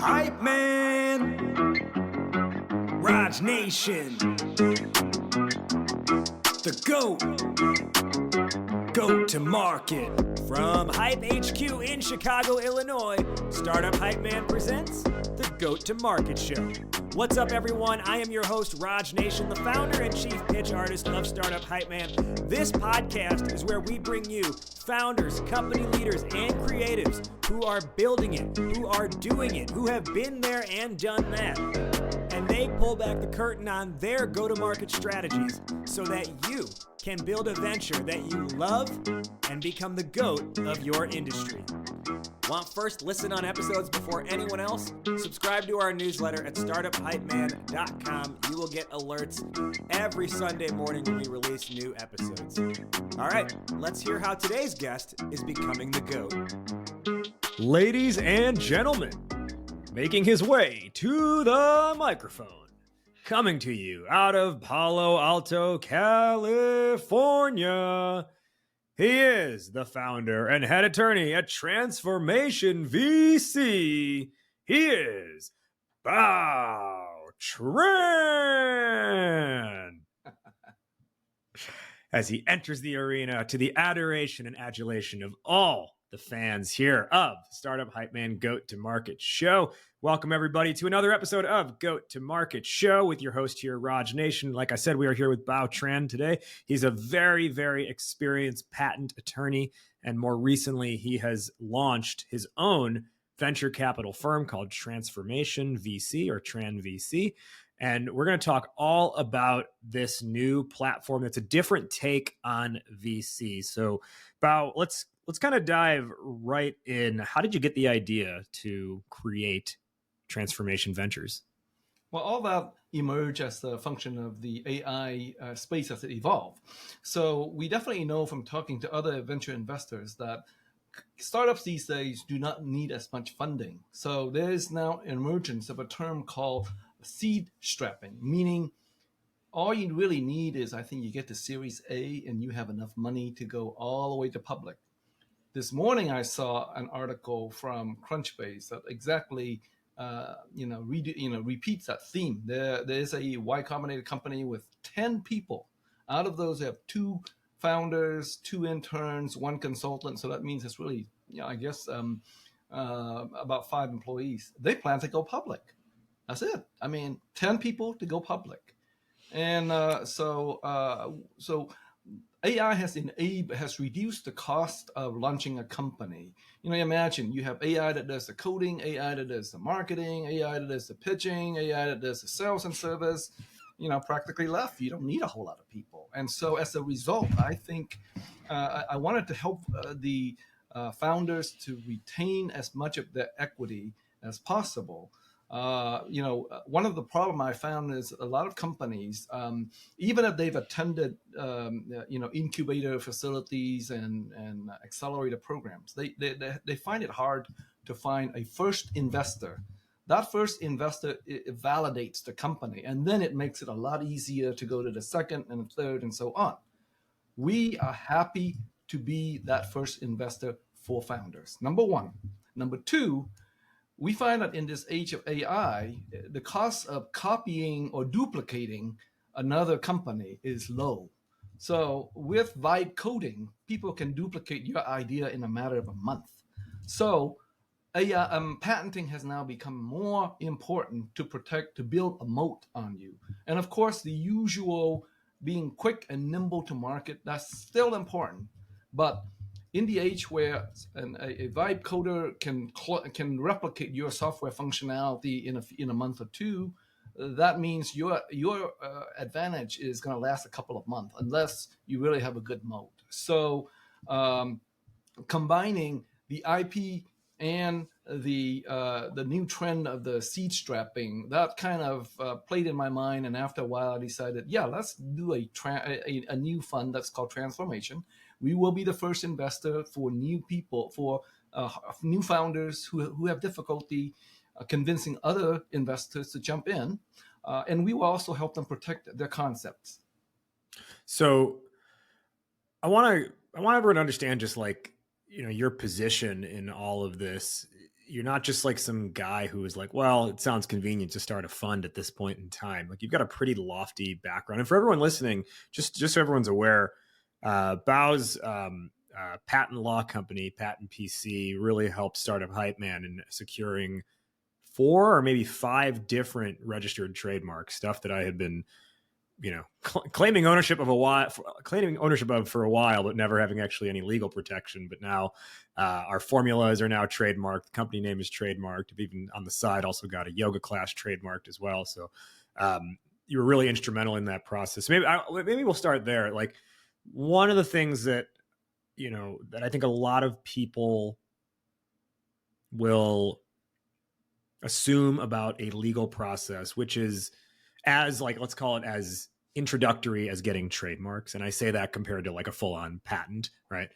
Hype Man, Raj Nation, the GOAT to market. From Hype HQ in Chicago, Illinois, Startup Hype Man presents the GOAT to Market Show. What's up, everyone? I am your host, Raj Nation, the founder and chief pitch artist of Startup Hype Man. This podcast is where we bring you founders, company leaders, and creatives who are building it, who are doing it, who have been there and done that. And they pull back the curtain on their go-to-market strategies so that you can build a venture that you love and become the GOAT of your industry. Want first listen on episodes before anyone else? Subscribe to our newsletter at startuphypeman.com. You will get alerts every Sunday morning when we release new episodes. All right, let's hear how today's guest is becoming the GOAT. Ladies and gentlemen, making his way to the microphone, coming to you out of Palo Alto, California, he is the founder and head attorney at Transformation VC. He is Bao Tran. As he enters the arena to the adoration and adulation of all the fans here of Startup Hype Man GOAT to Market Show. Welcome, everybody, to another episode of GOAT to Market Show with your host here, Raj Nation. Like I said, we are here with Bao Tran today. He's a very, very experienced patent attorney, and more recently, he has launched his own venture capital firm called Transformation VC, or Tran VC. And we're going to talk all about this new platform that's a different take on VC. So, Bao, let's kind of dive right in. How did you get the idea to create Transformation Ventures? Well, all that emerged as a function of the AI space as it evolved. So we definitely know from talking to other venture investors that startups these days do not need as much funding. So there is now emergence of a term called seed strapping, meaning all you really need is, I think, you get to Series A and you have enough money to go all the way to public. This morning, I saw an article from Crunchbase that exactly, repeats that theme. There is a Y Combinator company with 10 people. Out of those, they have 2 founders, 2 interns, 1 consultant. So that means it's really, about 5 employees. They plan to go public. That's it. I mean, 10 people to go public, and so AI has reduced the cost of launching a company. Imagine you have AI that does the coding, AI that does the marketing, AI that does the pitching, AI that does the sales and service. Practically left. You don't need a whole lot of people. And so as a result, I think I wanted to help the founders to retain as much of their equity as possible. One of the problem I found is a lot of companies, even if they've attended, incubator facilities and accelerator programs, they find it hard to find a first investor. That first investor, it validates the company, and then it makes it a lot easier to go to the second and the third and so on. We are happy to be that first investor for founders, number one. Number two, we find that in this age of AI, the cost of copying or duplicating another company is low. So with vibe coding, people can duplicate your idea in a matter of a month. So AI, patenting has now become more important to build a moat on you. And of course, the usual being quick and nimble to market, that's still important. But in the age where a vibe coder can replicate your software functionality in a month or 2, that means your advantage is going to last a couple of months unless you really have a good moat. So combining the IP and the new trend of the seed strapping, that kind of played in my mind. And after a while, I decided, let's do a new fund that's called Transformation. We will be the first investor for new people, for new founders who have difficulty convincing other investors to jump in. And we will also help them protect their concepts. So I want everyone to understand just like, your position in all of this. you're not just like some guy who is like, well, it sounds convenient to start a fund at this point in time. Like you've got a pretty lofty background. And for everyone listening, just so everyone's aware, Bao's patent law company, Patent PC, really helped start up Hype Man in securing 4 or maybe 5 different registered trademarks, stuff that I had been, claiming ownership of for a while, but never having actually any legal protection. But now our formulas are now trademarked. The company name is trademarked. I've even on the side also got a yoga class trademarked as well. So you were really instrumental in that process. Maybe we'll start there. Like one of the things that, that I think a lot of people will assume about a legal process, which is as like, let's call it as introductory as getting trademarks. And I say that compared to like a full-on patent, right?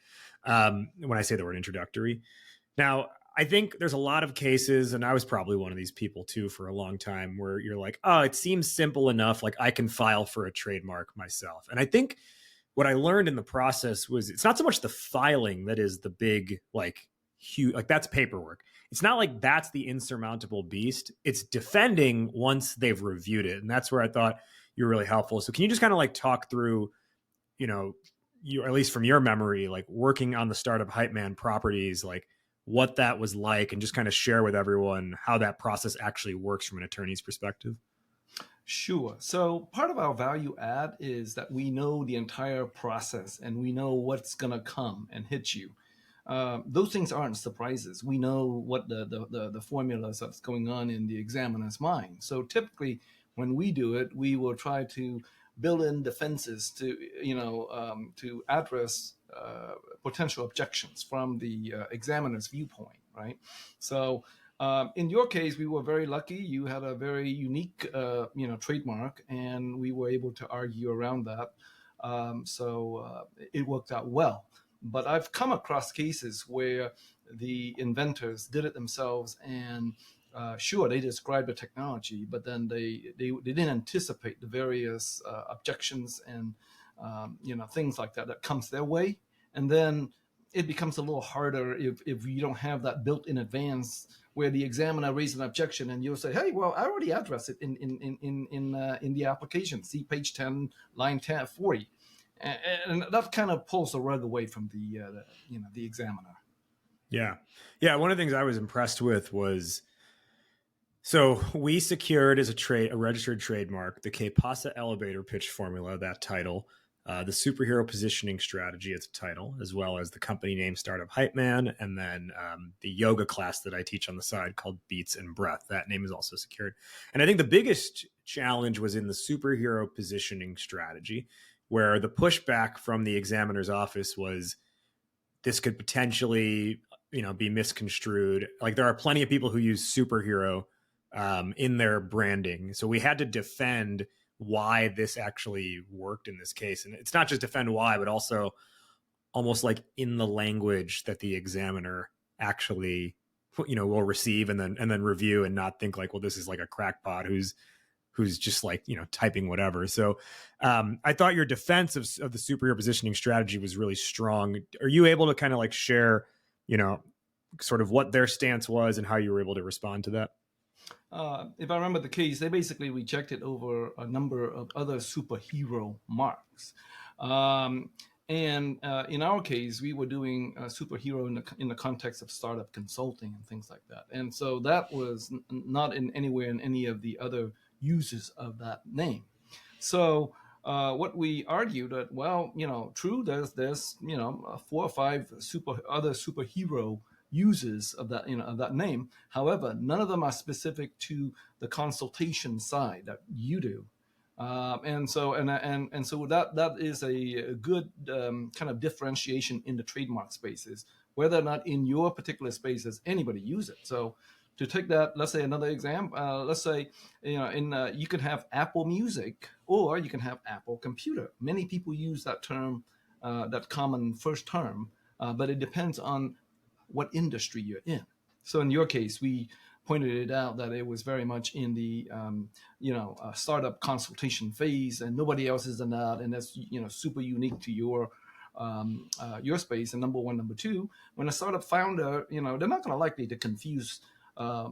When I say the word introductory. Now, I think there's a lot of cases, and I was probably one of these people too for a long time, where you're like, oh, it seems simple enough. Like I can file for a trademark myself. And I think what I learned in the process was it's not so much the filing that is the big, like huge, like that's paperwork. It's not like that's the insurmountable beast. It's defending once they've reviewed it. And that's where I thought you're really helpful. So can you just kind of like talk through, you, at least from your memory, like working on the startup Hype Man properties, like what that was like, and just kind of share with everyone how that process actually works from an attorney's perspective? Sure. So part of our value add is that we know the entire process and we know what's going to come and hit you. Those things aren't surprises. We know what the formulas that's going on in the examiner's mind. So typically, when we do it, we will try to build in defenses to to address potential objections from the examiner's viewpoint, right? So in your case, we were very lucky. You had a very unique trademark, and we were able to argue around that. So it worked out well. But I've come across cases where the inventors did it themselves, and sure, they described the technology, but then they didn't anticipate the various objections and things like that comes their way, and then it becomes a little harder if you don't have that built in advance, where the examiner raises an objection and you'll say, hey, well, I already addressed it in the application. See page 10, line 10, 40. And that kind of pulls the rug away from the examiner. Yeah. One of the things I was impressed with was, so we secured as a registered trademark the Que Pasa elevator pitch formula, that title, the superhero positioning strategy, its title, as well as the company name Startup Hype Man, and then the yoga class that I teach on the side called Beats and Breath. That name is also secured. And I think the biggest challenge was in the superhero positioning strategy, where the pushback from the examiner's office was this could potentially, be misconstrued. Like there are plenty of people who use superhero in their branding. So we had to defend why this actually worked in this case. And it's not just defend why, but also almost like in the language that the examiner actually, will receive and then review, and not think like, well, this is like a crackpot who's just like, typing whatever. So I thought your defense of the superhero positioning strategy was really strong. Are you able to kind of like share, sort of what their stance was and how you were able to respond to that? If I remember the case, they basically rejected over a number of other superhero marks. And in our case, we were doing a superhero in the context of startup consulting and things like that. And so that was not in anywhere in any of the other uses of that name. So what we argued that, well, true, there's 4 or 5 other superhero uses of that of that name. However, none of them are specific to the consultation side that you do. And so that is a good kind of differentiation in the trademark spaces, whether or not in your particular spaces anybody use it. So to take that, let's say another example, let's say you can have Apple Music or you can have Apple Computer. Many people use that term, that common first term, but it depends on what industry you're in. So in your case, we pointed it out that it was very much in the startup consultation phase, and nobody else is in that, and that's super unique to your your space. And number one, number two, when a startup founder, they're not going to likely to confuse a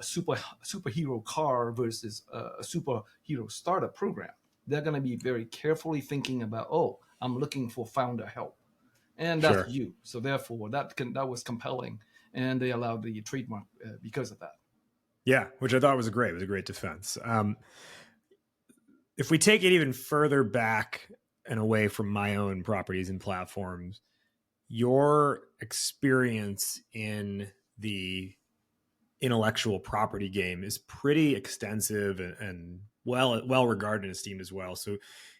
superhero car versus a superhero startup program. They're going to be very carefully thinking about, oh, I'm looking for founder help, and that's Sure. you. So therefore, that was compelling, and they allowed the trademark because of that. Yeah, which I thought was a great defense. If we take it even further back and away from my own properties and platforms, your experience in the intellectual property game is pretty extensive and well regarded and esteemed as well. So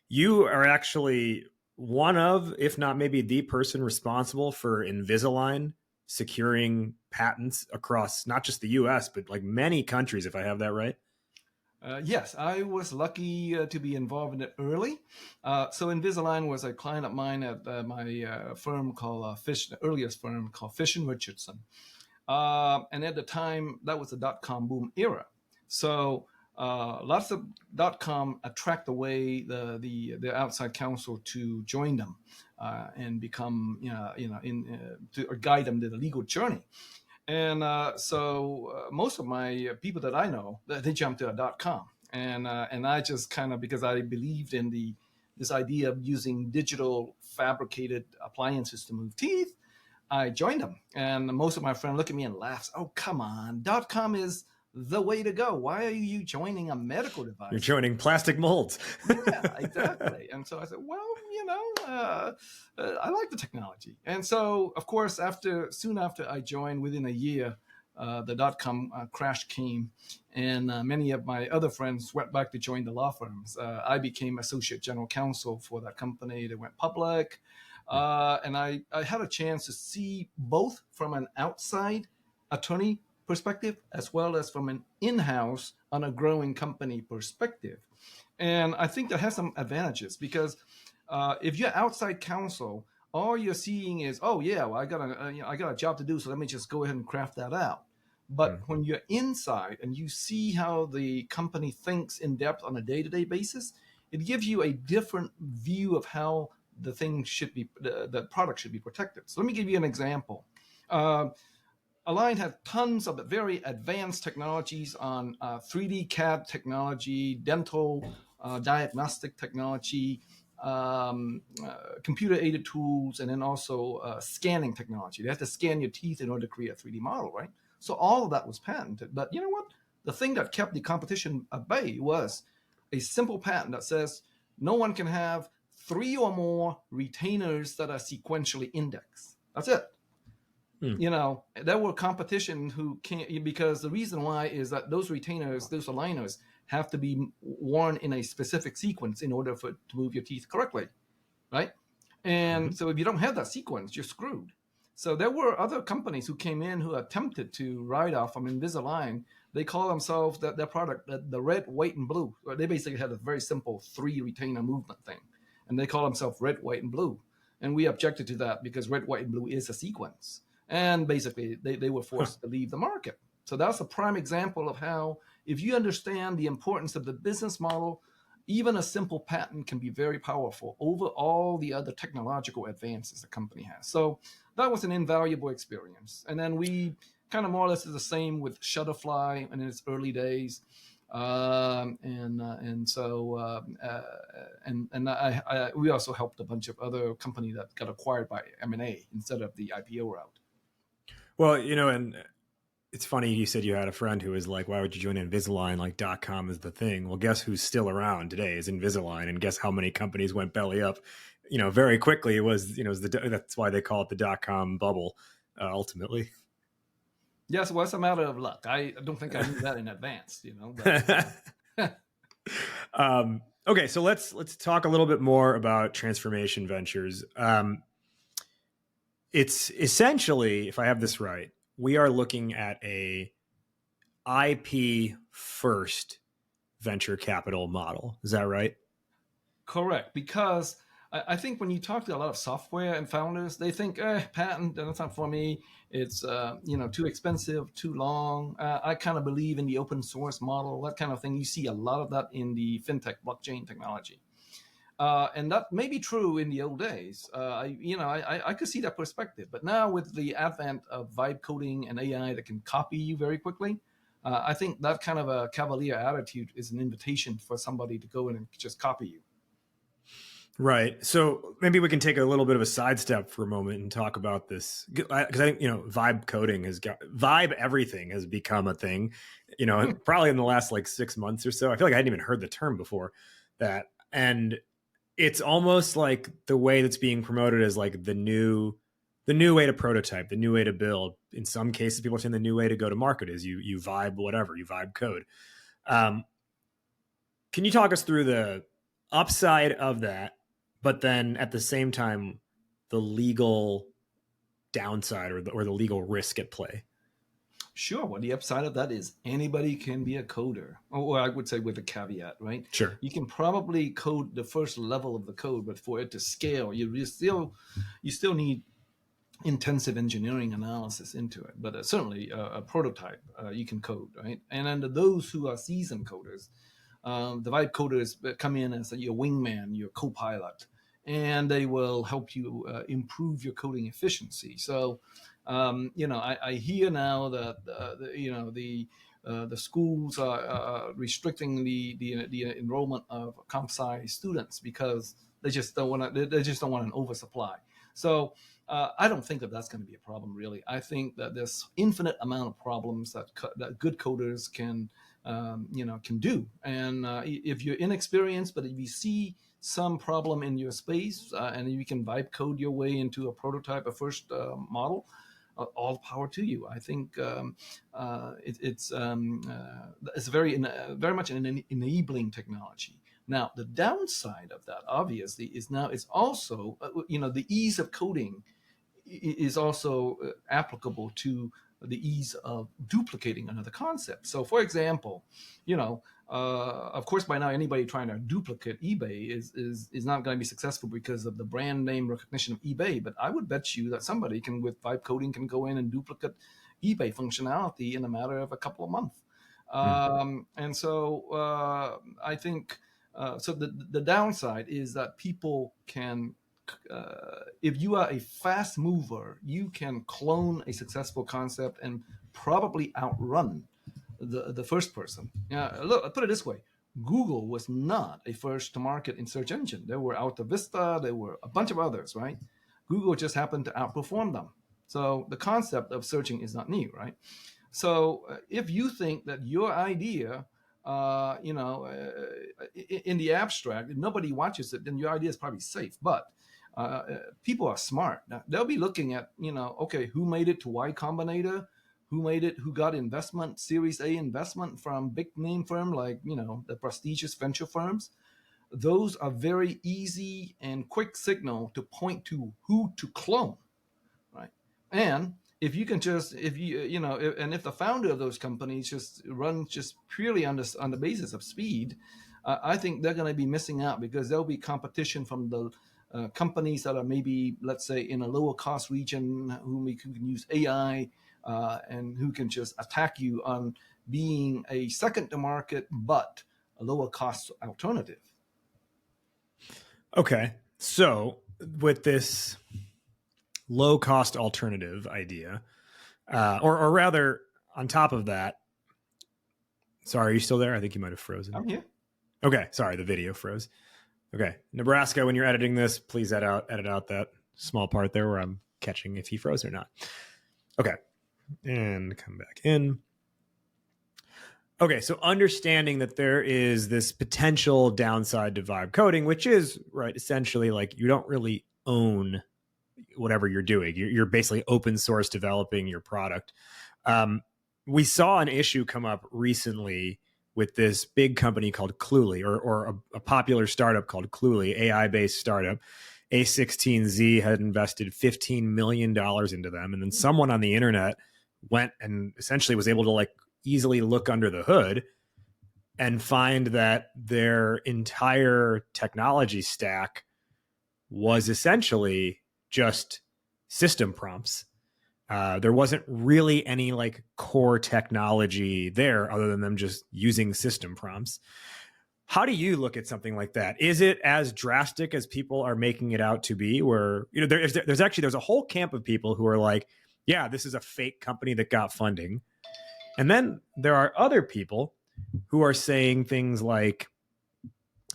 you are actually one of, if not maybe the person responsible for Invisalign securing patents across not just the US, but like many countries, if I have that right. Yes, I was lucky to be involved in it early. So Invisalign was a client of mine at my firm called the earliest firm called Fish & Richardson. And at the time, that was the .com boom era. So lots of .com attract away the outside counsel to join them and become, to guide them to the legal journey. And so most of my people that I know, they jumped to a .com, and I just kind of, because I believed in this idea of using digital fabricated appliances to move teeth, I joined them. And most of my friends look at me and laugh. Oh, come on, .com is the way to go. Why are you joining a medical device? You're joining plastic molds. Yeah, exactly. And so I said, well, I like the technology. And so, of course, soon after I joined, within a year, the .com crash came, and many of my other friends went back to join the law firms. I became associate general counsel for that company that went public. And I had a chance to see both from an outside attorney perspective as well as from an in-house on a growing company perspective. And I think that has some advantages, because if you're outside counsel, all you're seeing is, oh yeah, well, I got a job to do, so let me just go ahead and craft that out. But when you're inside and you see how the company thinks in depth on a day-to-day basis, it gives you a different view of how the thing should be, the product should be protected. So let me give you an example. Align had tons of very advanced technologies on 3D CAD technology, dental diagnostic technology, computer-aided tools, and then also scanning technology. They have to scan your teeth in order to create a 3D model, right? So all of that was patented. But you know what? The thing that kept the competition at bay was a simple patent that says no one can have 3 or more retainers that are sequentially indexed. That's it. There were competition who can't, because the reason why is that those retainers, those aligners, have to be worn in a specific sequence in order to move your teeth correctly, right? And so if you don't have that sequence, you're screwed. So there were other companies who came in who attempted to ride off from Invisalign. They call themselves, their product, the red, white, and blue. They basically had a very simple 3 retainer movement thing. And they call themselves red, white, and blue. And we objected to that because red, white, and blue is a sequence. And basically, they were forced to leave the market. So that's a prime example of how, if you understand the importance of the business model, even a simple patent can be very powerful over all the other technological advances the company has. So that was an invaluable experience. And then we kind of more or less did the same with Shutterfly in its early days. We also helped a bunch of other companies that got acquired by M&A instead of the IPO route. Well, and it's funny you said you had a friend who was like, why would you join Invisalign? Like .com is the thing. Well, guess who's still around today is Invisalign, and guess how many companies went belly up, very quickly. It was, that's why they call it the .com bubble, ultimately. Yes, well, it's a matter of luck. I don't think I knew that in advance, But, okay, so let's talk a little bit more about transformation ventures. It's essentially, if I have this right, we are looking at a IP first venture capital model. Is that right? Correct. Because I think when you talk to a lot of software and founders, they think, patent, that's not for me. It's, too expensive, too long. I kind of believe in the open source model, that kind of thing. You see a lot of that in the fintech blockchain technology. And that may be true in the old days. I could see that perspective. But now with the advent of vibe coding and AI that can copy you very quickly, I think that kind of a cavalier attitude is an invitation for somebody to go in and just copy you. Right. So maybe we can take a little bit of a sidestep for a moment and talk about this, because I think, vibe coding vibe everything has become a thing, probably in the last like 6 months or so. I feel like I hadn't even heard the term before that. And it's almost like the way that's being promoted as like the new way to prototype, the new way to build. In some cases, people are saying the new way to go to market is you vibe whatever, you vibe code. Can you talk us through the upside of that, but then at the same time, the legal downside or the legal risk at play? Sure. Well, the upside of that is anybody can be a coder, or I would say with a caveat, right? Sure. You can probably code the first level of the code, but for it to scale, you still need intensive engineering analysis into it. But certainly a prototype you can code, right? And then those who are seasoned coders, the vibe coders come in as your wingman, your co-pilot, and they will help you improve your coding efficiency. So, I hear now that the schools are restricting the enrollment of comp sci students because they just don't want an oversupply. So I don't think that that's going to be a problem, really. I think that there's infinite amount of problems that good coders can do. And if you're inexperienced, but if you see some problem in your space and you can vibe code your way into a prototype, a first model, all power to you. I think it's very much an enabling technology. Now, the downside of that, obviously, is now it's also, the ease of coding is also applicable to the ease of duplicating another concept. So, for example, of course, by now anybody trying to duplicate eBay is not going to be successful because of the brand name recognition of eBay. But I would bet you that somebody can, with vibe coding, can go in and duplicate eBay functionality in a matter of a couple of months. And so I think so. The downside is that people can. If you are a fast mover, you can clone a successful concept and probably outrun the first person. Look, put it this way: Google was not a first to market in search engine. There were Alta Vista, there were a bunch of others, right? Google just happened to outperform them. So the concept of searching is not new, right? So if you think that your idea, in the abstract, if nobody watches it, then your idea is probably safe. But people are smart. Now, they'll be looking at, okay, who made it to Y Combinator? Who got investment, Series A investment from big name firm like, the prestigious venture firms. Those are very easy and quick signal to point to who to clone, right? And if you can if the founder of those companies just run just purely on the basis of speed, I think they're going to be missing out because there'll be competition from the companies that are maybe, let's say, in a lower cost region who can use AI and who can just attack you on being a second to market but a lower cost alternative. Okay, so with this low cost alternative idea, or rather, on top of that, sorry, are you still there? I think you might have frozen. I'm here. Okay, sorry, the video froze. Okay, Nebraska, when you're editing this, please edit out that small part there where I'm catching if he froze or not. Okay, and come back in. Okay, so understanding that there is this potential downside to vibe coding, which is, right, essentially like you don't really own whatever you're doing. You're basically open source developing your product. We saw an issue come up recently with this big company called Cluely, or a popular startup called Cluely, AI-based startup. A16Z had invested $15 million into them. And then someone on the internet went and essentially was able to like easily look under the hood and find that their entire technology stack was essentially just system prompts. There wasn't really any like core technology there other than them just using system prompts. How do you look at something like that? Is it as drastic as people are making it out to be? Where, you know, there's a whole camp of people who are like, yeah, this is a fake company that got funding. And then there are other people who are saying things like,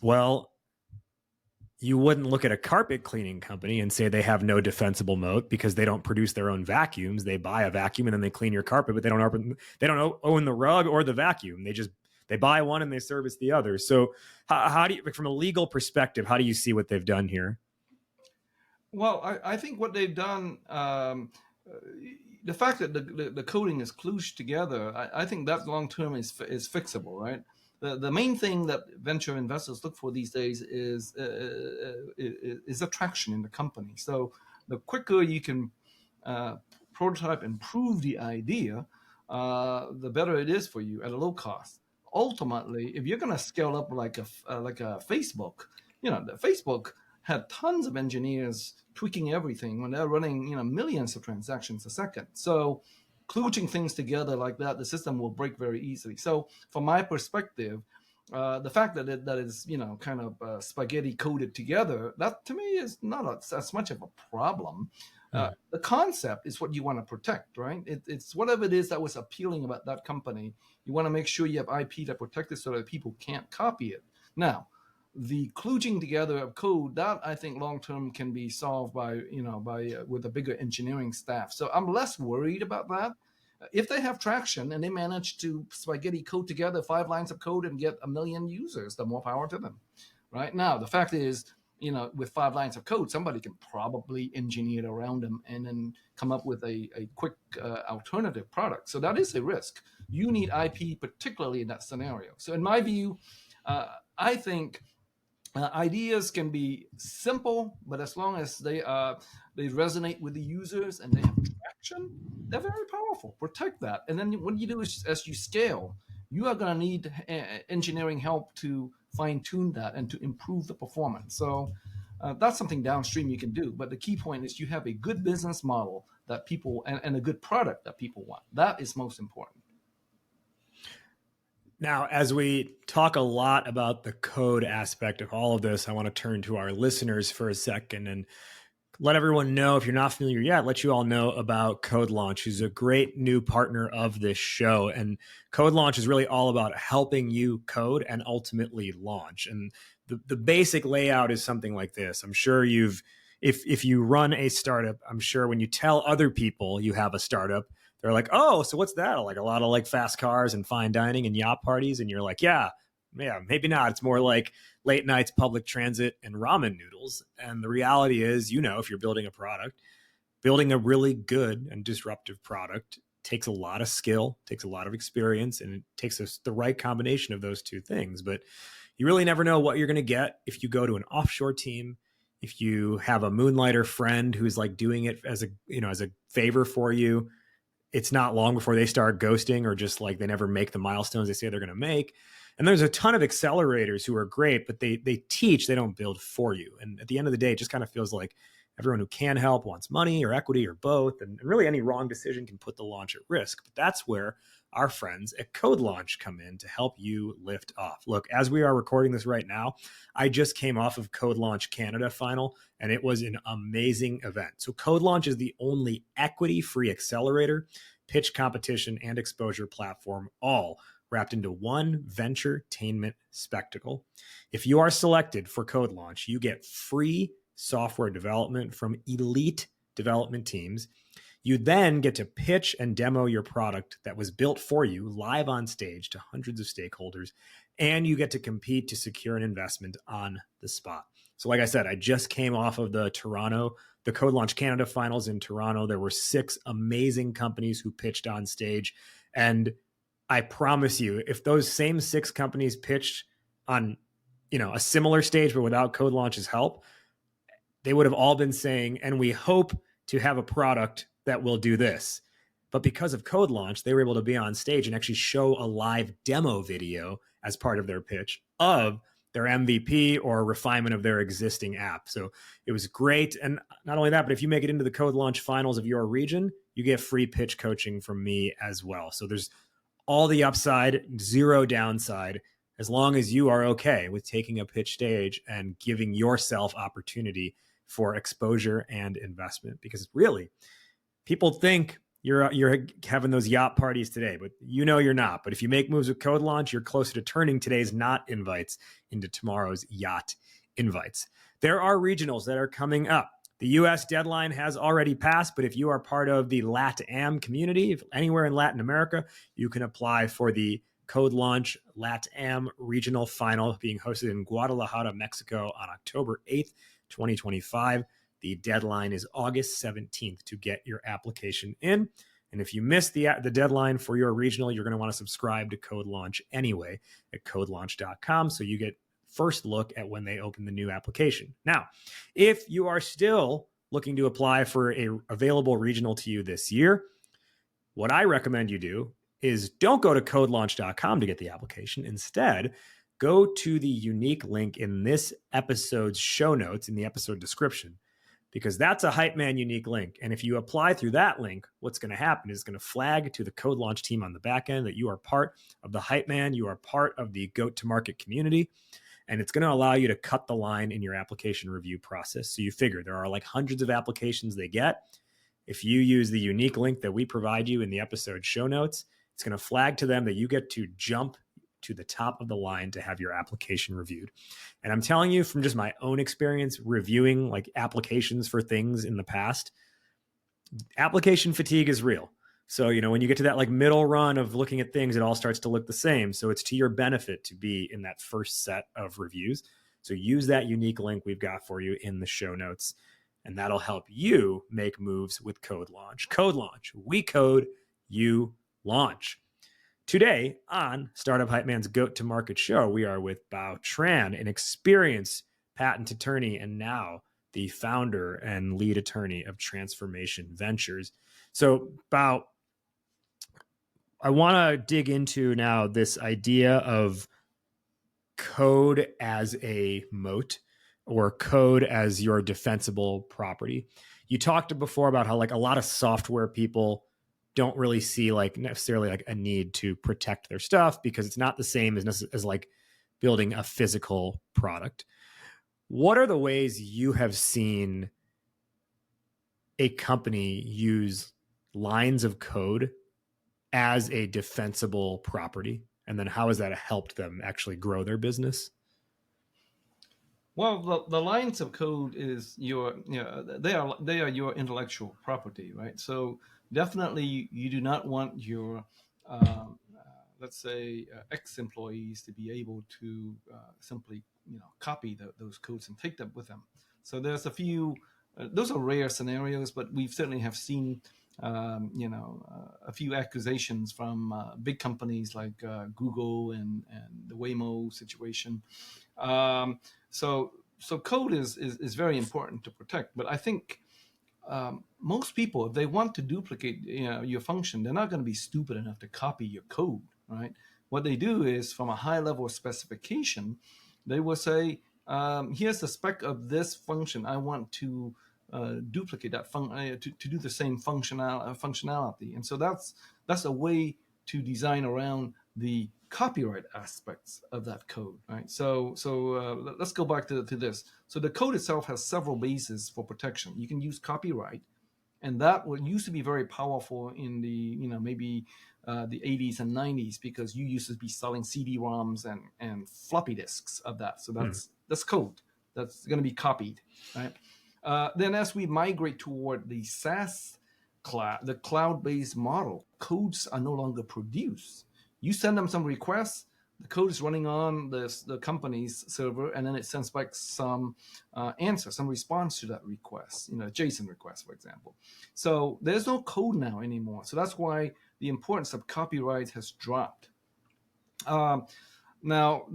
well, you wouldn't look at a carpet cleaning company and say they have no defensible moat because they don't produce their own vacuums. They buy a vacuum and then they clean your carpet, but they don't own the rug or the vacuum. They buy one and they service the other. So how do you, from a legal perspective, how do you see what they've done here? Well, I think what they've done, the fact that the coding is kludged together, I think that long term is fixable, right? The main thing that venture investors look for these days is attraction in the company. So the quicker you can prototype and prove the idea, the better it is for you at a low cost. Ultimately, if you're going to scale up like a Facebook, you know, the Facebook had tons of engineers tweaking everything when they're running, you know, millions of transactions a second. So kludging things together like that, the system will break very easily. So from my perspective, the fact that that is, you know, kind of spaghetti coded together, that to me is not as much of a problem. The concept is what you want to protect, right? It's whatever it is that was appealing about that company. You want to make sure you have IP that protect it so that people can't copy it. Now, the kludging together of code, that I think long term can be solved by with a bigger engineering staff. So I'm less worried about that. If they have traction and they manage to spaghetti code together 5 lines of code and get 1 million users, the more power to them. Right now, the fact is, you know, with 5 lines of code, somebody can probably engineer it around them and then come up with a quick alternative product. So that is a risk. You need IP, particularly in that scenario. So in my view, I think ideas can be simple, but as long as they resonate with the users and they have traction, they're very powerful. Protect that. And then what you do is, as you scale, you are going to need engineering help to fine-tune that and to improve the performance. So that's something downstream you can do. But the key point is you have a good business model that people and a good product that people want. That is most important. Now, as we talk a lot about the code aspect of all of this, I want to turn to our listeners for a second and let everyone know, if you're not familiar yet, let you all know about Code Launch, who's a great new partner of this show. And Code Launch is really all about helping you code and ultimately launch. And the basic layout is something like this. I'm sure if you run a startup, I'm sure when you tell other people you have a startup, they're like, oh, so what's that? Like a lot of like fast cars and fine dining and yacht parties. And you're like, yeah, maybe not. It's more like late nights, public transit, and ramen noodles. And the reality is, you know, if you're building a product, building a really good and disruptive product takes a lot of skill, takes a lot of experience, and it takes the right combination of those two things. But you really never know what you're going to get if you go to an offshore team, if you have a moonlighter friend who's like doing it as a favor for you. It's not long before they start ghosting or just like they never make the milestones they say they're going to make. And there's a ton of accelerators who are great, but they teach, they don't build for you. And at the end of the day, it just kind of feels like everyone who can help wants money or equity or both. And really any wrong decision can put the launch at risk. But that's where our friends at Code Launch come in to help you lift off. Look, as we are recording this right now, I just came off of Code Launch Canada final, and it was an amazing event. So Code Launch is the only equity-free accelerator, pitch competition, and exposure platform, all wrapped into one venture-tainment spectacle. If you are selected for Code Launch, you get free software development from elite development teams. You then get to pitch and demo your product that was built for you live on stage to hundreds of stakeholders, and you get to compete to secure an investment on the spot. So like I said, I just came off of the Code Launch Canada finals in Toronto. There were 6 amazing companies who pitched on stage. And I promise you, if those same 6 companies pitched on, a similar stage, but without Code Launch's help, they would have all been saying, and we hope to have a product that will do this. But because of Code Launch, they were able to be on stage and actually show a live demo video as part of their pitch of their MVP or refinement of their existing app. So it was great. And not only that, but if you make it into the Code Launch finals of your region, you get free pitch coaching from me as well. So there's all the upside, zero downside. as long as you are okay with taking a pitch stage and giving yourself opportunity for exposure and investment. Because really, people think you're having those yacht parties today, but you're not. But if you make moves with Code Launch, you're closer to turning today's not invites into tomorrow's yacht invites. There are regionals that are coming up. The US deadline has already passed, but if you are part of the LATAM community, if anywhere in Latin America, you can apply for the Code Launch LATAM regional final being hosted in Guadalajara, Mexico on October 8th, 2025. The deadline is August 17th to get your application in. And if you miss the deadline for your regional, you're going to want to subscribe to Code Launch anyway at codelaunch.com so you get first look at when they open the new application. Now, if you are still looking to apply for a available regional to you this year, what I recommend you do is don't go to codelaunch.com to get the application. Instead, go to the unique link in this episode's show notes in the episode description, because that's a Hype Man unique link. And if you apply through that link, what's going to happen is it's going to flag to the Code Launch team on the back end that you are part of the Hype Man, you are part of the go-to-market community, and it's going to allow you to cut the line in your application review process. So you figure there are like hundreds of applications they get. If you use the unique link that we provide you in the episode show notes, it's going to flag to them that you get to jump to the top of the line to have your application reviewed. And I'm telling you from just my own experience reviewing like applications for things in the past, application fatigue is real. So, when you get to that like middle run of looking at things, it all starts to look the same. So it's to your benefit to be in that first set of reviews. So use that unique link we've got for you in the show notes, and that'll help you make moves with Code Launch. Code Launch, we code, you launch. Today on Startup Hype Man's Go-to-Market Show, we are with Bao Tran, an experienced patent attorney and now the founder and lead attorney of Transformation Ventures. So, Bao, I want to dig into now this idea of code as a moat or code as your defensible property. You talked before about how like a lot of software people don't really see like necessarily like a need to protect their stuff because it's not the same as like building a physical product. What are the ways you have seen a company use lines of code as a defensible property? And then how has that helped them actually grow their business? Well, the lines of code is they are your intellectual property, right? So definitely you do not want your let's say ex-employees to be able to simply copy those codes and take them with them. So there's a few those are rare scenarios, but we certainly have seen a few accusations from big companies like Google and the Waymo situation. So code is very important to protect, but I think most people, if they want to duplicate your function, they're not going to be stupid enough to copy your code, right? What they do is from a high level of specification, they will say, here's the spec of this function. I want to duplicate that to do the same functionality, and so that's a way to design around the copyright aspects of that code, right? So let's go back to this. So the code itself has several bases for protection. You can use copyright, and that used to be very powerful in the maybe the 80s and 90s because you used to be selling CD-ROMs and floppy disks of that. So that's code that's going to be copied, right? Then as we migrate toward the SaaS the cloud-based model, codes are no longer produced. You send them some requests, the code is running on the company's server, and then it sends back some answer, some response to that request, JSON request, for example. So there's no code now anymore. So that's why the importance of copyright has dropped. Now,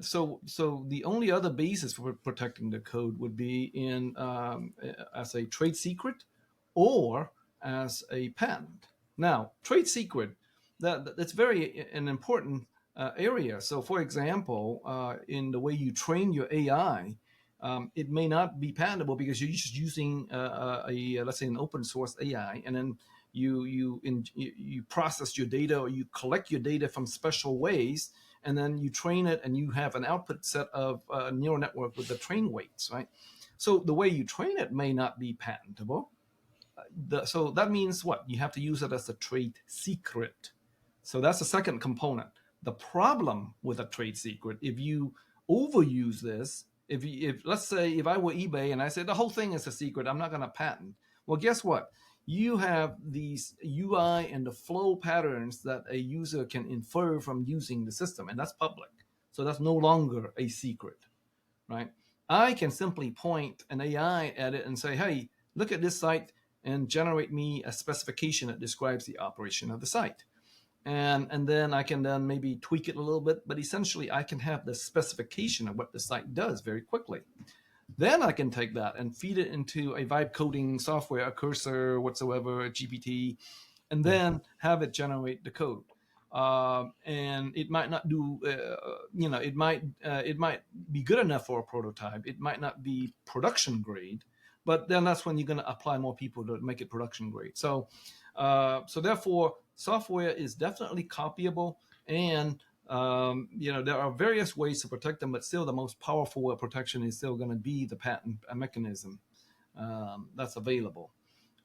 so the only other basis for protecting the code would be in as a trade secret or as a patent. Now, trade secret, that's very an important area. So, for example, in the way you train your AI, it may not be patentable because you're just using let's say an open source AI, and then you process your data or you collect your data from special ways, and then you train it, and you have an output set of neural network with the train weights, right? So the way you train it may not be patentable. So that means what? You have to use it as a trade secret. So that's the second component. The problem with a trade secret, if you overuse this, if let's say if I were eBay and I said the whole thing is a secret, I'm not going to patent. Well, guess what? You have these UI and the flow patterns that a user can infer from using the system, and that's public. So that's no longer a secret, right? I can simply point an AI at it and say, hey, look at this site and generate me a specification that describes the operation of the site. And then I can then maybe tweak it a little bit, but essentially I can have the specification of what the site does very quickly. Then I can take that and feed it into a vibe coding software, a Cursor, whatsoever, a GPT, and then have it generate the code. And it might not do, it might be good enough for a prototype. It might not be production grade, but then that's when you're going to apply more people to make it production grade. So therefore, software is definitely copyable, and there are various ways to protect them, but still the most powerful protection is still going to be the patent mechanism that's available.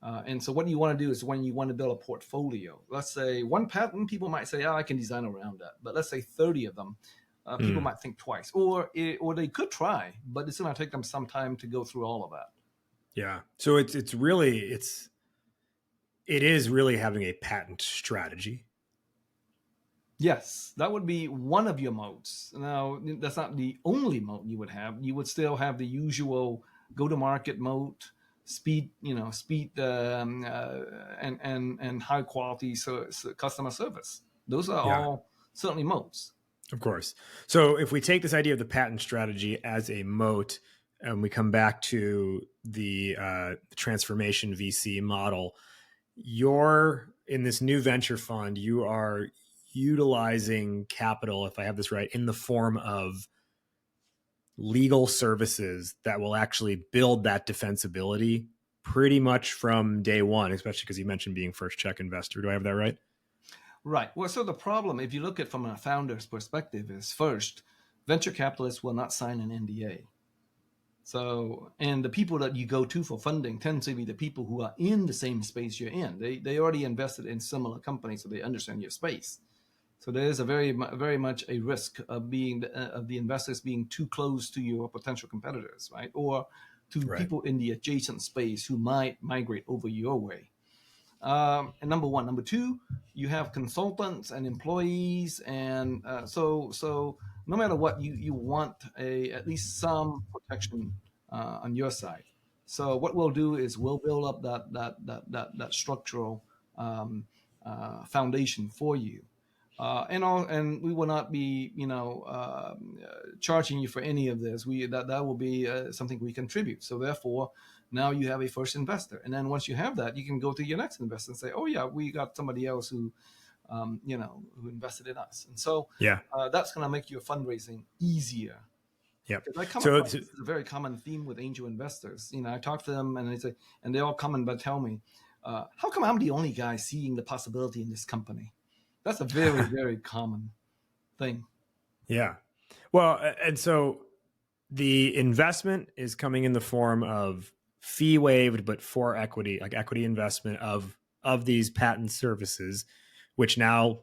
And so what you want to do is when you want to build a portfolio, let's say one patent, people might say, I can design around that. But let's say 30 of them, people might think twice, or they could try, but it's going to take them some time to go through all of that. Yeah. So it is really having a patent strategy. Yes, that would be one of your moats. Now, that's not the only moat you would have. You would still have the usual go-to-market moat, speed, and high quality customer service. Those are all certainly moats. Of course. So if we take this idea of the patent strategy as a moat, and we come back to the transformation VC model, you're in this new venture fund, you are utilizing capital, if I have this right, in the form of legal services that will actually build that defensibility pretty much from day one, especially because you mentioned being first check investor. Do I have that right? Right. Well, so the problem, if you look at it from a founder's perspective, is first, venture capitalists will not sign an NDA. So, and the people that you go to for funding tend to be the people who are in the same space you're in. They already invested in similar companies, so they understand your space. So there is a very much a risk of the investors being too close to your potential competitors, right? Or to people in the adjacent space who might migrate over your way. And number one. Number two, you have consultants and employees, and so no matter what, you want at least some protection on your side. So what we'll do is we'll build up that structural foundation for you, and we will not be charging you for any of this. That will be something we contribute. So therefore, now you have a first investor, and then once you have that, you can go to your next investor and say, oh yeah, we got somebody else who who invested in us. And so that's going to make your fundraising easier. Yeah. This is a very common theme with angel investors. I talk to them and they all come and tell me, how come I'm the only guy seeing the possibility in this company? That's a very, very common thing. Yeah. Well, and so the investment is coming in the form of fee waived, but for equity, like equity investment of these patent services, which now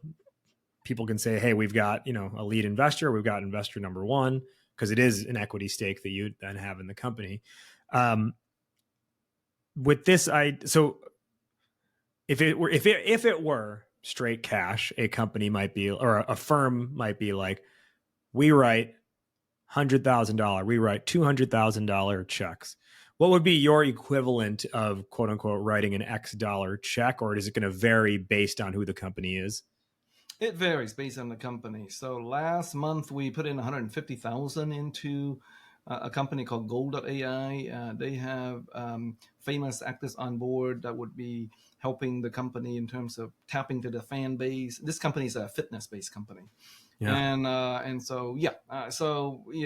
people can say, hey, we've got, a lead investor, we've got investor number one, because it is an equity stake that you then have in the company. With this, so if it were straight cash, a company might be, or a firm might be like, we write $100,000, we write $200,000 checks. What would be your equivalent of quote unquote writing an X dollar check, or is it going to vary based on who the company is? It varies based on the company. So last month we put in 150,000 into a company called Gold.ai. They have famous actors on board that would be helping the company in terms of tapping to the fan base. This company is a fitness-based company. Yeah. So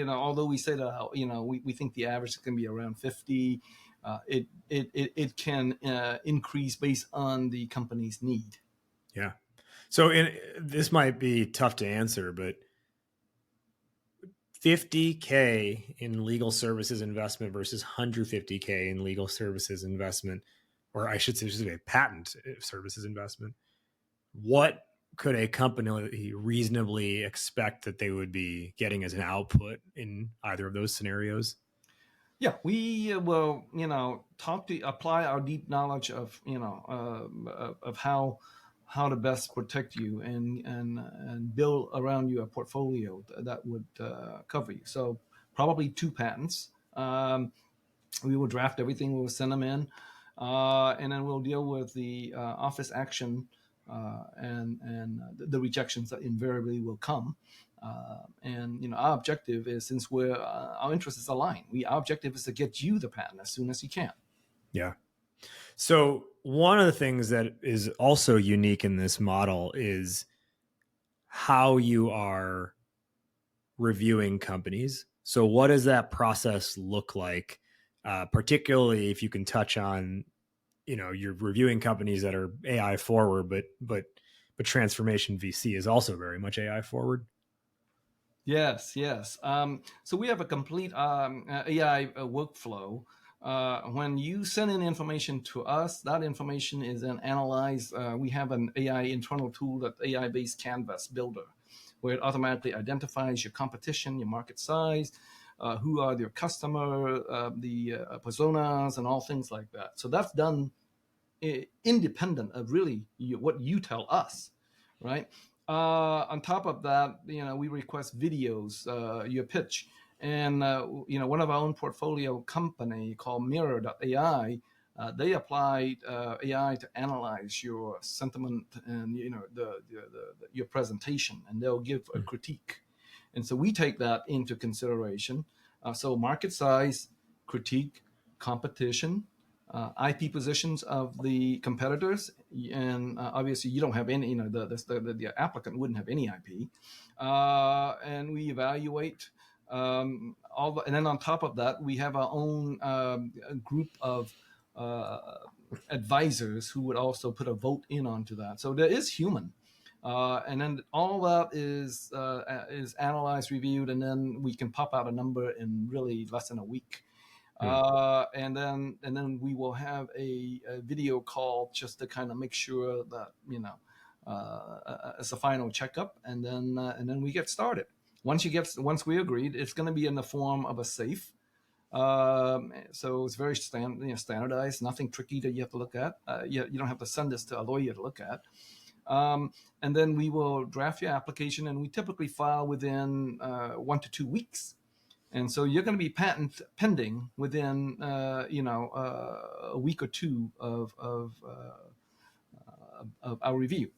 although we say that we think the average is going to be around 50, it can increase based on the company's need. Yeah. So this might be tough to answer, but 50K in legal services investment versus 150K in legal services investment, or I should say patent services investment, what could a company reasonably expect that they would be getting as an output in either of those scenarios? Yeah, we will, apply our deep knowledge of, of how to best protect you and build around you a portfolio that would cover you. So probably 2 patents. We will draft everything. We'll send them in, and then we'll deal with the office action and the rejections that invariably will come. And our objective is, since our interests is aligned, our objective is to get you the patent as soon as you can. Yeah. So one of the things that is also unique in this model is how you are reviewing companies. So what does that process look like? Particularly if you can touch on, you're reviewing companies that are AI forward, but Transformation VC is also very much AI forward. Yes. So we have a complete AI workflow. When you send in information to us, that information is then analyzed. We have an AI internal tool, that AI-based canvas builder, where it automatically identifies your competition, your market size, who are your customer, the personas, and all things like that. So that's done independent of really what you tell us, right? On top of that, we request videos, your pitch, and one of our own portfolio company called Mirror.ai, they applied AI to analyze your sentiment and your presentation, and they'll give a critique. And so we take that into consideration. So market size, critique, competition, IP positions of the competitors, and obviously you don't have any, the applicant wouldn't have any IP, and we evaluate and then on top of that, we have our own group of advisors who would also put a vote in onto that. So there is human, and then all that is analyzed, reviewed, and then we can pop out a number in really less than a week. And then we will have a video call just to kind of make sure that it's a final checkup, and then we get started. Once we agreed, it's going to be in the form of a safe. So it's very standardized, nothing tricky that you have to look at. You don't have to send this to a lawyer to look at. And then we will draft your application, and we typically file within 1 to 2 weeks. And so you're going to be patent pending within, a week or two of our review.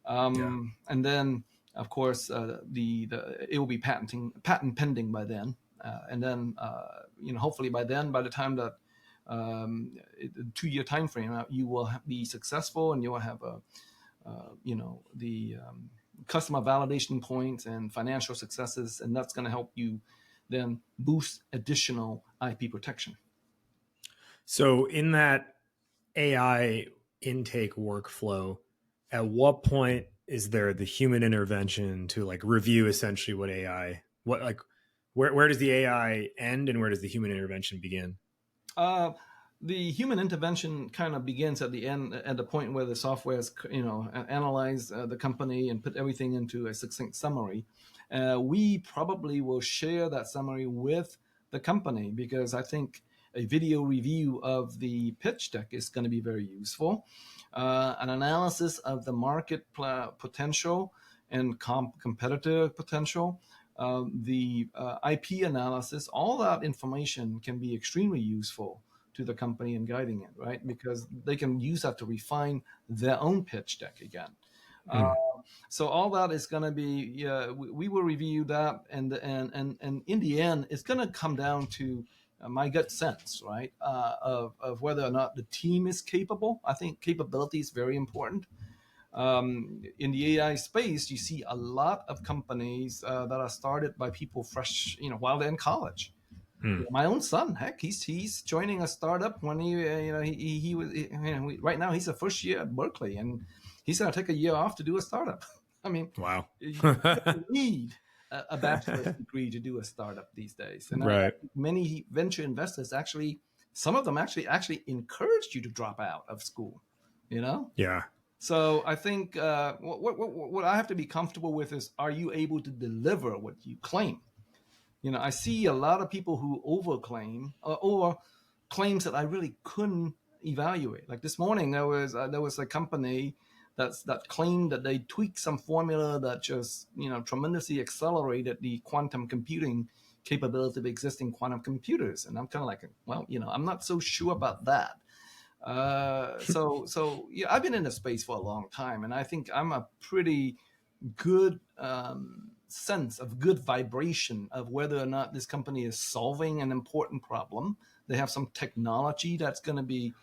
And then, of course, it will be patent pending by then. And then, hopefully by the time that 2-year time frame, you will be successful, and you will have the customer validation points and financial successes, and that's going to help you then boost additional IP protection. So in that AI intake workflow, at what point is there the human intervention to review essentially where does the AI end and where does the human intervention begin? The human intervention kind of begins at the end, at the point where the software has, analyzed the company and put everything into a succinct summary. We probably will share that summary with the company, because I think a video review of the pitch deck is going to be very useful. An analysis of the market potential and competitor potential, the IP analysis, all that information can be extremely useful to the company in guiding it, right? Because they can use that to refine their own pitch deck again. So all that is going to be, we will review that, and in the end, it's going to come down to my gut sense, right, of whether or not the team is capable. I think capability is very important. In the AI space, you see a lot of companies that are started by people fresh, while they're in college. My own son, heck, he's joining a startup when he was, right now he's a first year at Berkeley, and he's going to take a year off to do a startup. I mean, wow. You need a bachelor's degree to do a startup these days. And Right. many venture investors actually, some of them actually encouraged you to drop out of school, you know? Yeah. So I think what I have to be comfortable with is, are you able to deliver what you claim? You know, I see a lot of people who overclaim or claims that I really couldn't evaluate. Like this morning, there was a company that claimed that they tweaked some formula that just, you know, tremendously accelerated the quantum computing capability of existing quantum computers. And I'm kind of like, well, you know, I'm not so sure about that. So yeah, I've been in the space for a long time, and I think I'm a pretty good sense of good vibration of whether or not this company is solving an important problem. They have some technology that's going to be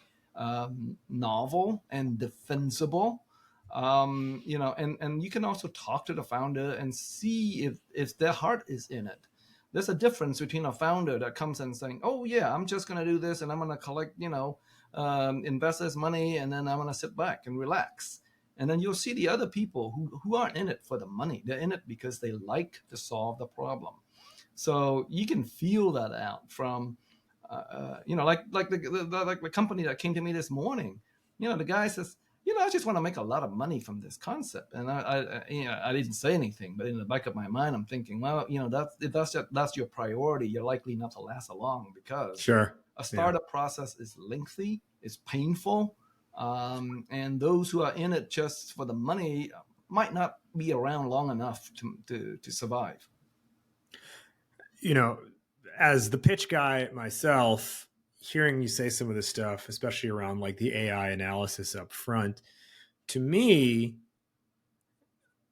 novel and defensible. You know, and you can also talk to the founder and see if their heart is in it. There's a difference between a founder that comes in saying, "Oh yeah, I'm just going to do this, and I'm going to collect, you know, investors' money, and then I'm going to sit back and relax." And then you'll see the other people who aren't in it for the money. They're in it because they like to solve the problem. So you can feel that out from, you know, like the company that came to me this morning. You know, the guy says, you know, I just want to make a lot of money from this concept. And I you know, I didn't say anything, but in the back of my mind, I'm thinking, well, you know, if that's your priority, you're likely not to last long, because Sure. a startup process is lengthy, it's painful, and those who are in it just for the money might not be around long enough to survive. You know, as the pitch guy myself, hearing you say some of this stuff, especially around like the AI analysis up front, to me,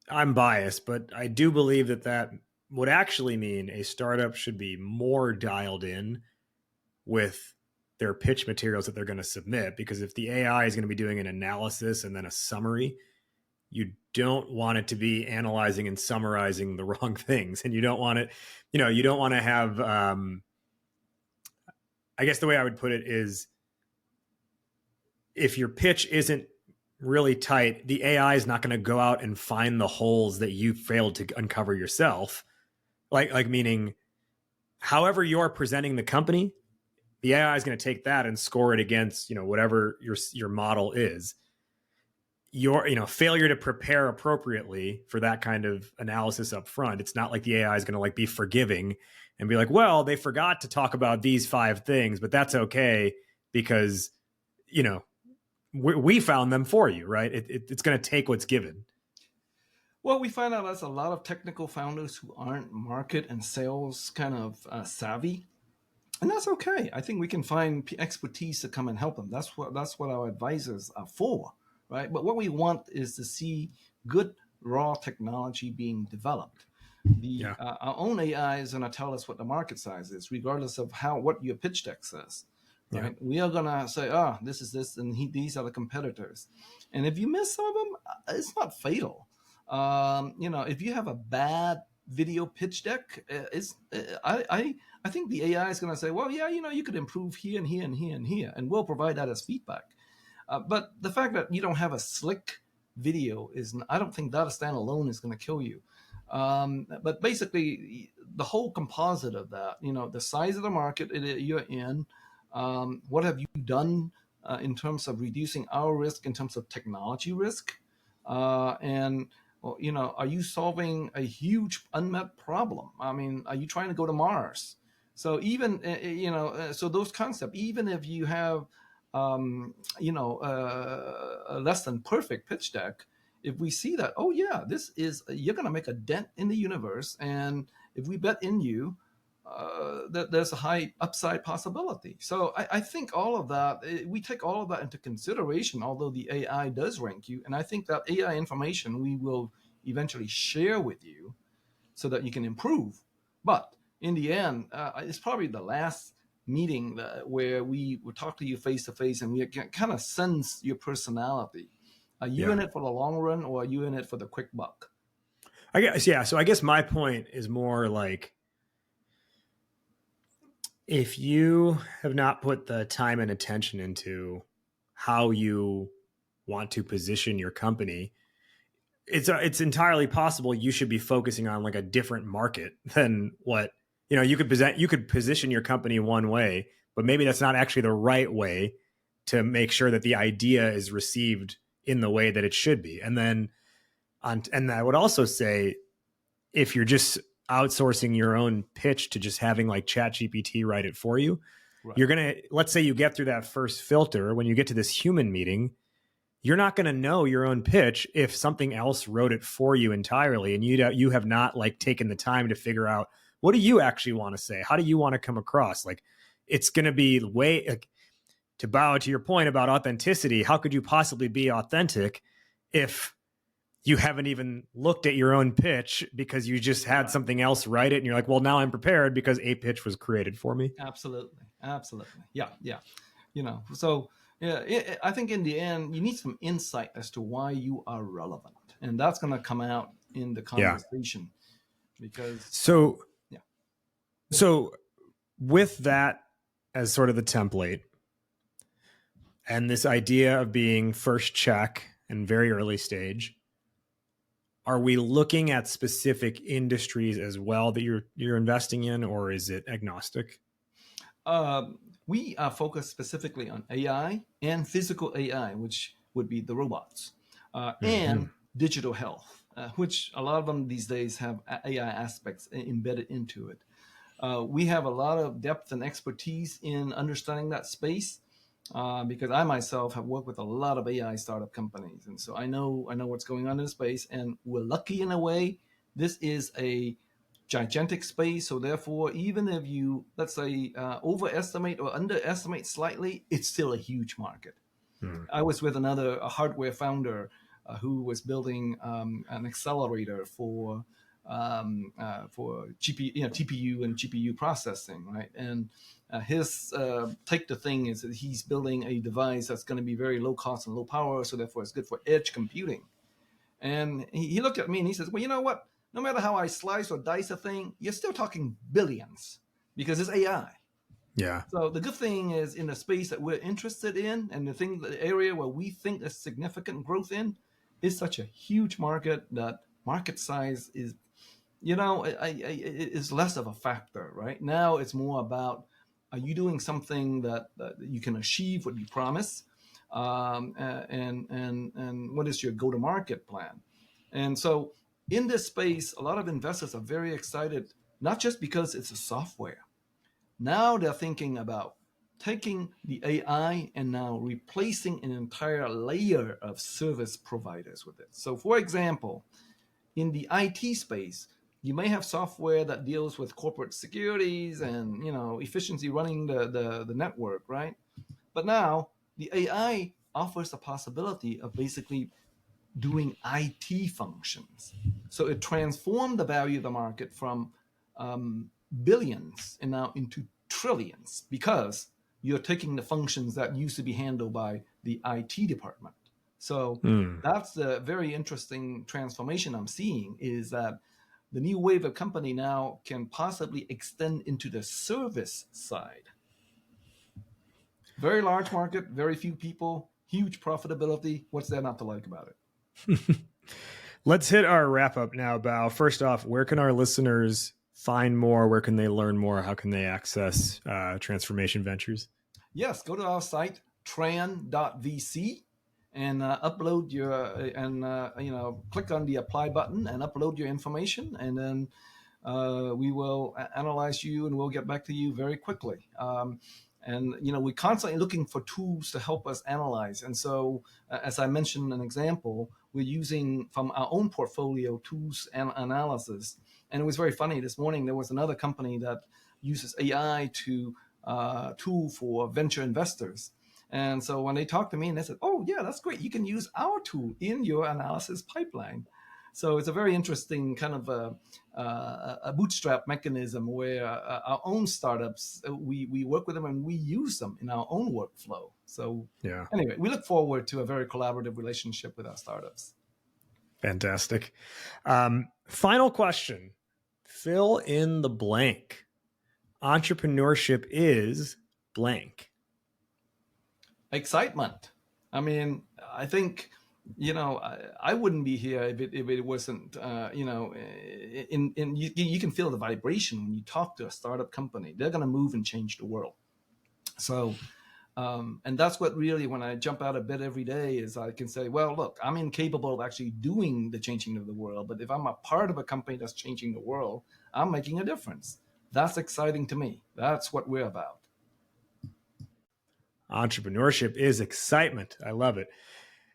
I'm biased, but I do believe that would actually mean a startup should be more dialed in with their pitch materials that they're going to submit. Because if the AI is going to be doing an analysis and then a summary, you don't want it to be analyzing and summarizing the wrong things. And you don't want it, you know, you don't want to have, I guess the way I would put it is, if your pitch isn't really tight, the AI is not going to go out and find the holes that you failed to uncover yourself. Like meaning, however you're presenting the company, the AI is going to take that and score it against, you know, whatever your model is. Your, you know, failure to prepare appropriately for that kind of analysis up front, it's not like the AI is going to like be forgiving and be like, well, they forgot to talk about these 5 things, but that's okay because, you know, we found them for you, right? It's going to take what's given. Well, we find out there's a lot of technical founders who aren't market and sales kind of savvy, and that's okay. I think we can find expertise to come and help them. That's what our advisors are for, right? But what we want is to see good raw technology being developed. Our own AI is going to tell us what the market size is, regardless of what your pitch deck says. Right? Yeah. We are gonna say, this is this, and these are the competitors. And if you miss some of them, it's not fatal. You know, if you have a bad video pitch deck, I think the AI is gonna say, well, yeah, you know, you could improve here and here and here and here, and we'll provide that as feedback. But the fact that you don't have a slick video I don't think that a standalone is gonna kill you. But basically, the whole composite of that, you know, the size of the market you're in. What have you done in terms of reducing our risk, in terms of technology risk? And, you know, are you solving a huge unmet problem? I mean, are you trying to go to Mars? So even, you know, so those concepts, even if you have, you know, a less than perfect pitch deck, if we see that, oh yeah, you're going to make a dent in the universe. And if we bet in you, that there's a high upside possibility. So I think all of that, we take all of that into consideration, although the AI does rank you. And I think that AI information we will eventually share with you so that you can improve. But in the end, it's probably the last meeting where we will talk to you face to face and we can kind of sense your personality. Are you in it for the long run, or are you in it for the quick buck? I guess, yeah. So I guess my point is more like, if you have not put the time and attention into how you want to position your company, it's entirely possible you should be focusing on like a different market than what, you could position your company one way, but maybe that's not actually the right way to make sure that the idea is received in the way that it should be. And then and I would also say, if you're just outsourcing your own pitch to just having like ChatGPT write it for you, Right. you're going to, let's say you get through that first filter, when you get to this human meeting, you're not going to know your own pitch if something else wrote it for you entirely. And you have not like taken the time to figure out, what do you actually want to say? How do you want to come across? Like, it's going to be to bow to your point about authenticity. How could you possibly be authentic if you haven't even looked at your own pitch because you just had something else write it and you're like, well, now I'm prepared because a pitch was created for me? Absolutely. Yeah. So yeah, I think in the end, you need some insight as to why you are relevant. And that's going to come out in the conversation. Because So with that as sort of the template, and this idea of being first check and very early stage, are we looking at specific industries as well that you're investing in, or is it agnostic? We are focused specifically on AI and physical AI, which would be the robots, and digital health, which a lot of them these days have AI aspects embedded into it. We have a lot of depth and expertise in understanding that space, because I myself have worked with a lot of AI startup companies, and so I know what's going on in the space. And we're lucky in a way. This is a gigantic space, so therefore, even if you, let's say, overestimate or underestimate slightly, it's still a huge market. I was with a hardware founder who was building an accelerator for GPU, TPU and GPU processing, right? And his take the thing is that he's building a device that's going to be very low cost and low power, so therefore it's good for edge computing. And he looked at me and he says, well, you know what? No matter how I slice or dice a thing, you're still talking billions because it's AI. Yeah. So the good thing is, in the space that we're interested in, and the area where we think there's significant growth in, is such a huge market that market size is, is less of a factor. Right now, it's more about, are you doing something that you can achieve what you promise, and what is your go-to-market plan? And so in this space, a lot of investors are very excited, not just because it's a software. Now they're thinking about taking the AI and now replacing an entire layer of service providers with it. So for example, in the IT space, you may have software that deals with corporate securities and efficiency running the network, right? But now the AI offers the possibility of basically doing IT functions. So it transformed the value of the market from billions and now into trillions, because you're taking the functions that used to be handled by the IT department. So that's the very interesting transformation I'm seeing, is that the new wave of company now can possibly extend into the service side. Very large market, very few people, huge profitability. What's there not to like about it? Let's hit our wrap up now, Bao. First off, where can our listeners find more? Where can they learn more? How can they access Transformation Ventures? Yes, go to our site, tran.vc, and upload your click on the apply button and upload your information, and then we will analyze you and we'll get back to you very quickly. And we're constantly looking for tools to help us analyze. And so, as I mentioned an example, we're using from our own portfolio tools and analysis. And it was very funny. This morning there was another company that uses AI to tool for venture investors. And so when they talked to me and they said, "Oh yeah, that's great. You can use our tool in your analysis pipeline." So it's a very interesting kind of a bootstrap mechanism where our own startups, we work with them and we use them in our own workflow. So anyway, we look forward to a very collaborative relationship with our startups. Fantastic. Final question. Fill in the blank. Entrepreneurship is blank. Excitement. I mean, I think I wouldn't be here if it wasn't, you can feel the vibration when you talk to a startup company. They're going to move and change the world. So, and that's what really, when I jump out of bed every day, is I can say, well, look, I'm incapable of actually doing the changing of the world. But if I'm a part of a company that's changing the world, I'm making a difference. That's exciting to me. That's what we're about. Entrepreneurship is excitement. I love it.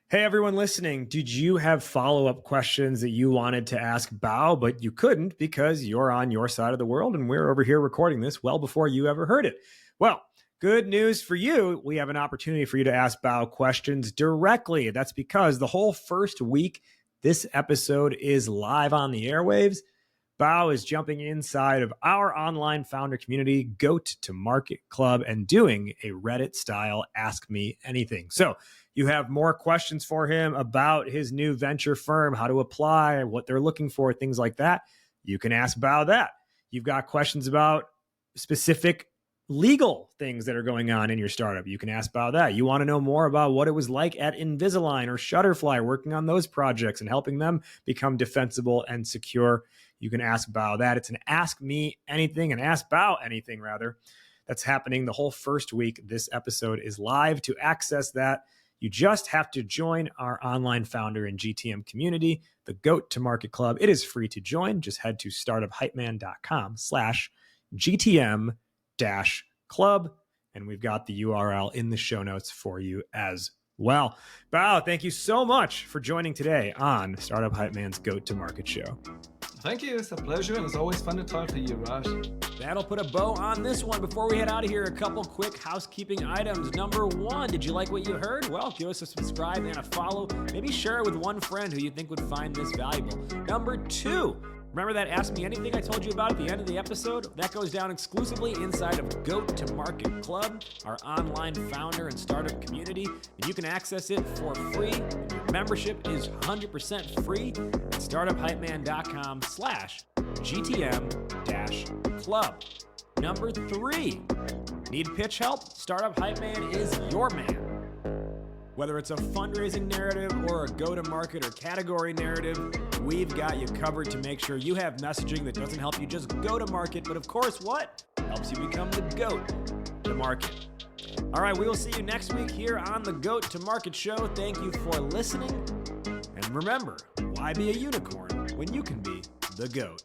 Hey, everyone listening, did you have follow-up questions that you wanted to ask Bao, but you couldn't because you're on your side of the world and we're over here recording this well before you ever heard it? Well, good news for you. We have an opportunity for you to ask Bao questions directly. That's because the whole first week this episode is live on the airwaves, Bao is jumping inside of our online founder community, Goat to Market Club, and doing a Reddit-style Ask Me Anything. So you have more questions for him about his new venture firm, how to apply, what they're looking for, things like that. You can ask Bao that. You've got questions about specific legal things that are going on in your startup. You can ask Bao that. You want to know more about what it was like at Invasalign or Shutterfly, working on those projects and helping them become defensible and secure. You can ask Bao that. It's an Ask Me Anything, an Ask Bao Anything, rather. That's happening the whole first week. This episode is live. To access that, you just have to join our online founder and GTM community, the Goat to Market Club. It is free to join. Just head to startuphypeman.com/GTM-club. And we've got the URL in the show notes for you as well. Bao, thank you so much for joining today on Startup Hype Man's Goat to Market show. Thank you. It's a pleasure, and it's always fun to talk to you, Raj. That'll put a bow on this one. Before we head out of here, a couple quick housekeeping items. Number one, did you like what you heard? Well, give us a subscribe and a follow. Maybe share it with one friend who you think would find this valuable. Number two, remember that Ask Me Anything I told you about at the end of the episode? That goes down exclusively inside of Goat to Market Club, our online founder and startup community. And you can access it for free. Your membership is 100% free at startuphypeman.com/GTM-club. Number three, need pitch help? Startup Hype Man is your man. Whether it's a fundraising narrative or a go-to-market or category narrative, we've got you covered to make sure you have messaging that doesn't help you just go to market, but of course, what? Helps you become the GOAT to market. All right, we will see you next week here on the Goat to Market show. Thank you for listening. And remember, why be a unicorn when you can be the GOAT?